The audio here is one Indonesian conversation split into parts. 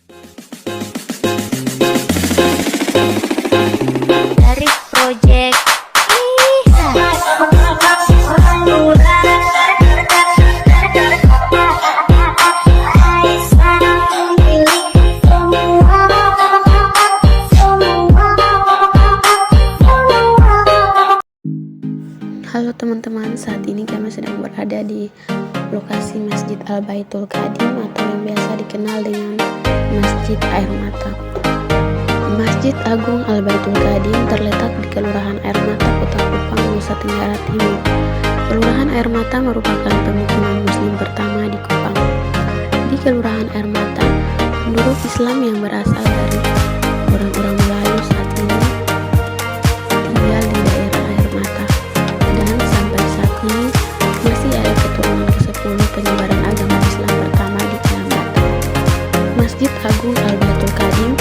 Dari project Halo teman-teman, saat ini kami sedang berada di lokasi Masjid Al-Baitul Qadim atau yang biasa dikenal dengan Masjid Air Mata. Masjid Agung Al-Baitul Qadim terletak di Kelurahan Air Mata, Kota Kupang, Nusa Tenggara Timur. Kelurahan Air Mata merupakan pemukiman Muslim pertama di Kupang. Di Kelurahan Air Mata, penduduk Islam yang berasal dari orang-orang Melayu saat ini tinggal di daerah Air Mata. Dan sampai saat ini masih ada keturunan ke-10 penyebaran agama Islam pertama di Air Mata. Masjid Agung Al-Baitul Qadim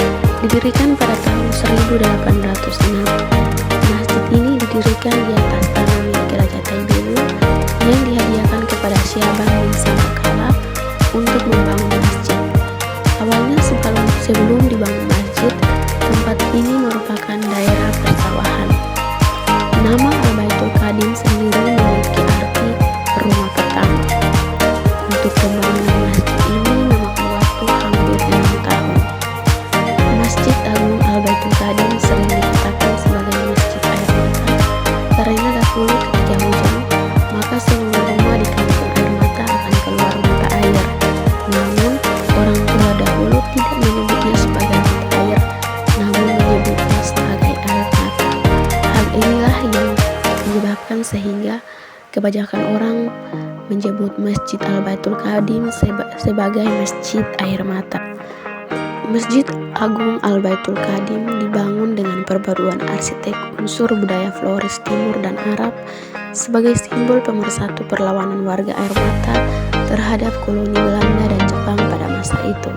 didirikan pada tahun 1806. Masjid ini didirikan di atas tanah milik Raja Taibelu yang dihadiahkan kepada Syabah bin Sangkala untuk membangun masjid. Awalnya sebelum dibangun masjid, tempat ini merupakan daerah persawahan. Nama Al-Baitul Qadim sendiri memiliki arti rumah pertama. Untuk pembangunan masjid ini memakan waktu hampir 6 tahun. Masjid Agung Al-Baitul Qadim sering dikatakan sebagai Masjid Air Mata karena dahulu ketika hujan, maka semua rumah di kampung Air Mata akan keluar mata air. Namun, orang tua dahulu tidak menyebutnya sebagai mata air, namun menyebutnya sebagai air mata. Hal inilah yang menyebabkan sehingga kebanyakan orang menyebut Masjid Al-Baitul Qadim sebagai Masjid Air Mata. Masjid Agung Al-Baitul Qadim dibangun dengan perpaduan arsitek unsur budaya Flores Timur dan Arab sebagai simbol pemersatu perlawanan warga Air Mata terhadap koloni Belanda dan Jepang pada masa itu.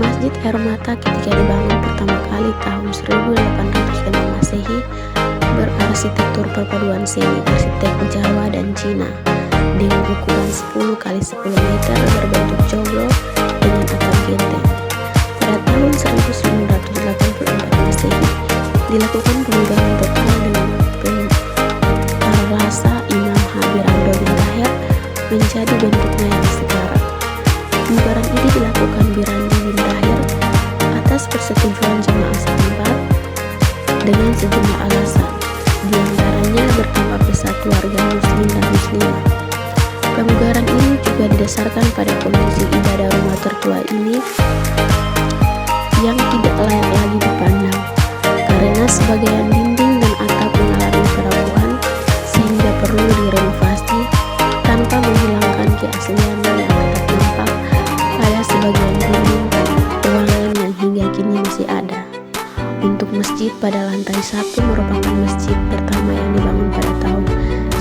Masjid Air Mata ketika dibangun pertama kali tahun 1806 Masehi berarsitektur perpaduan seni arsitek Jawa dan Cina dengan ukuran 10 x 10 meter berbentuk joglo dengan atap genteng. Pada tahun 1984 Masehi dilakukan perubahan total dengan pentarasa Imam Habib Ando bin Tahir menjadi bentuknya yang sekarang. Pembubaran ini dilakukan Birandi bin Tahir atas persetujuan jemaah setempat dengan sejumlah alasan, diantaranya bertambah pesat warga muslim dan muslimah. Pemugaran ini juga didasarkan pada kondisi ibadah rumah tertua ini yang tidak layak lagi dipandang karena sebagian dinding dan atap mengalami kerapuhan sehingga perlu direnovasi tanpa menghilangkan keasliannya yang tetap nampak pada sebagian dinding ruangan yang hingga kini masih ada. Untuk masjid pada lantai 1 merupakan masjid pertama yang dibangun pada tahun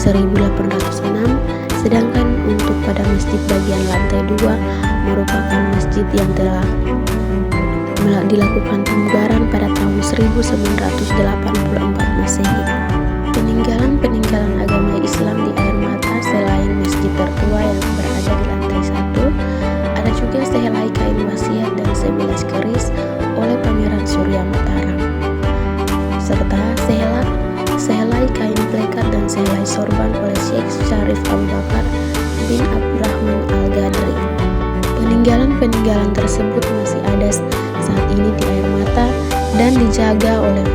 1806, sedangkan untuk pada masjid bagian lantai 2 merupakan masjid yang telah dilakukan pemugaran pada tahun 1984 Masehi. Peninggalan agama Islam di Air Mata selain masjid tertua yang berada di lantai 1, ada juga sehelai kain wasiat dan 11 keris oleh Pangeran Surya Mataram, serta sehelai kain plekat dan sehelai sorban oleh Syekh Syarif Abu Bakar bin Abdurrahman Al-Ghadri. Peninggalan tersebut masih ada saat ini di Air Mata dan dijaga oleh